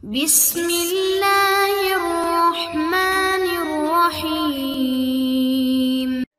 بسم اللہ الرحمن الرحیم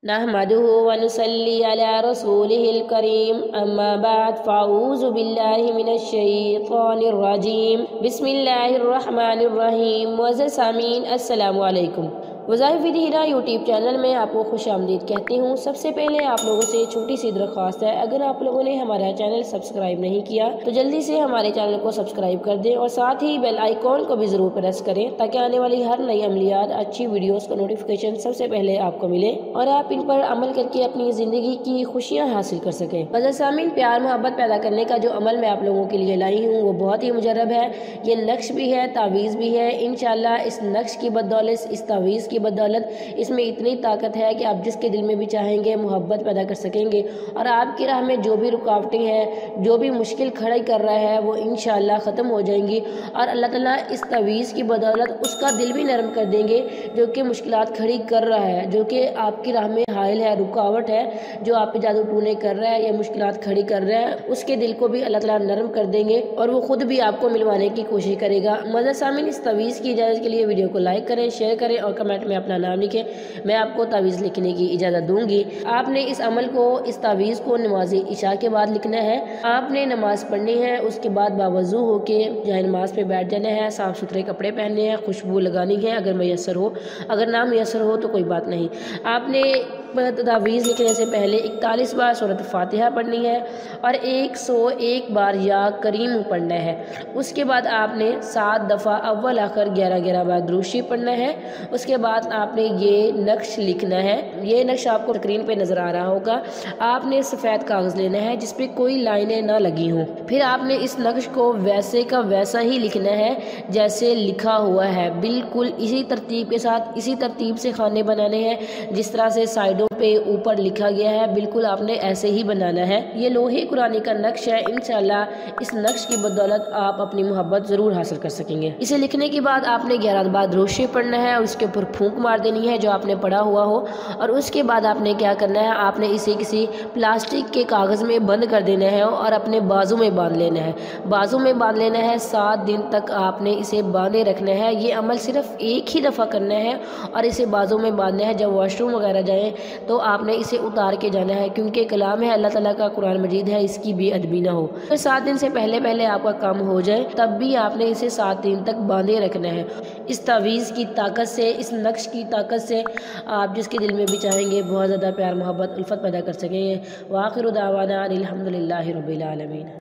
نحمده ونصلي على رسوله الكريم اما بعد فاعوذ باللہ من الشیطان الرجیم بسم اللہ الرحمن الرحیم معزز سامعین السلام علیکم۔ وظائف ود ہیرا یوٹیوب چینل میں آپ کو خوش آمدید کہتی ہوں۔ سب سے پہلے آپ لوگوں سے چھوٹی سی درخواست ہے، اگر آپ لوگوں نے ہمارا چینل سبسکرائب نہیں کیا تو جلدی سے ہمارے چینل کو سبسکرائب کر دیں اور ساتھ ہی بیل آئیکن کو بھی ضرور پریس کریں تاکہ آنے والی ہر نئی عملیات اچھی ویڈیوز کا نوٹیفیکیشن سب سے پہلے آپ کو ملے اور آپ ان پر عمل کر کے اپنی زندگی کی خوشیاں حاصل کر سکیں۔ معزز سامعین، پیار محبت پیدا کرنے کا جو عمل میں آپ لوگوں کے لیے لائی ہوں وہ بہت ہی مجرب ہے۔ یہ نقش بھی ہے، تعویذ بھی ہے۔ انشاءاللہ اس نقش کی بدولت، اس تعویذ کی بدولت اس میں اتنی طاقت ہے کہ آپ جس کے دل میں بھی چاہیں گے محبت پیدا کر سکیں گے، اور آپ کی راہ میں جو بھی رکاوٹیں ہیں، جو بھی مشکل کھڑی کر رہا ہے وہ انشاءاللہ ختم ہو جائیں گی، اور اللہ تعالیٰ اس تعویذ کی بدولت اس کا دل بھی نرم کر دیں گے جو کہ مشکلات کھڑی کر رہا ہے، جو کہ آپ کی راہ میں حائل ہے، رکاوٹ ہے، جو آپ پہ جادو ٹونے کر رہا ہے یا مشکلات کھڑی کر رہا ہے، اس کے دل کو بھی اللہ تعالیٰ نرم کر دیں گے اور وہ خود بھی آپ کو ملوانے کی کوشش کرے گا۔ معزز سامعین، اس تعویذ کی اجازت کے لیے ویڈیو کو لائک کریں، شیئر کریں اور کمنٹ میں اپنا نام لکھیں، میں آپ کو تعویذ لکھنے کی اجازت دوں گی۔ آپ نے اس عمل کو، اس تعویذ کو نماز عشاء کے بعد لکھنا ہے۔ آپ نے نماز پڑھنی ہے، اس کے بعد باوضو ہو کے جائے نماز پہ بیٹھ جانا ہے، صاف ستھرے کپڑے پہننے ہیں، خوشبو لگانی ہے اگر میسر ہو، اگر نہ میسر ہو تو کوئی بات نہیں۔ آپ نے تعویذ لکھنے سے پہلے 41 بار سورۃ فاتحہ پڑھنی ہے اور 101 بار یا کریم پڑھنا ہے۔ اس کے بعد آپ نے 7 دفعہ اول آخر 11 بار درود شریف پڑھنا ہے۔ اس کے بعد آپ نے یہ نقش لکھنا ہے۔ یہ نقش آپ کو اسکرین پہ نظر آ رہا ہوگا۔ آپ نے سفید کاغذ لینا ہے جس پہ کوئی لائنیں نہ لگی ہوں، پھر آپ نے اس نقش کو ویسے کا ویسا ہی لکھنا ہے جیسے لکھا ہوا ہے، بالکل اسی ترتیب کے ساتھ، اسی ترتیب سے خانے بنانے ہیں جس طرح سے سائڈوں پہ اوپر لکھا گیا ہے، بالکل آپ نے ایسے ہی بنانا ہے۔ یہ لوہے قرآنی کا نقش ہے، انشاءاللہ اس نقش کی بدولت آپ اپنی محبت ضرور حاصل کر سکیں گے۔ اسے لکھنے کے بعد آپ نے 11 بار درود شریف پڑھنا ہے اور اس کے اوپر پھونک مار دینی ہے جو آپ نے پڑھا ہوا ہو، اور اس کے بعد آپ نے کیا کرنا ہے، آپ نے اسے کسی پلاسٹک کے کاغذ میں بند کر دینا ہے اور اپنے بازو میں باندھ لینا ہے۔ بازو میں باندھ لینا ہے، 7 دن تک آپ نے اسے باندھے رکھنا ہے۔ یہ عمل صرف ایک ہی دفعہ کرنا ہے اور اسے بازو میں باندھنا ہے۔ جب واش روم وغیرہ جائیں تو آپ نے اسے اتار کے جانا ہے، کیونکہ کلام ہے اللہ تعالیٰ کا، قرآن مجید ہے، اس کی بے ادبی نہ ہو۔ 7 دن سے پہلے آپ کا کام ہو جائے تب بھی آپ نے اسے 7 دن تک باندھے رکھنا ہے۔ اس تعویذ کی طاقت سے، اس نقش کی طاقت سے آپ جس کے دل میں بھی چاہیں گے بہت زیادہ پیار محبت الفت پیدا کر سکیں گے۔ وآخر دعوانا الحمدللہ رب العالمین۔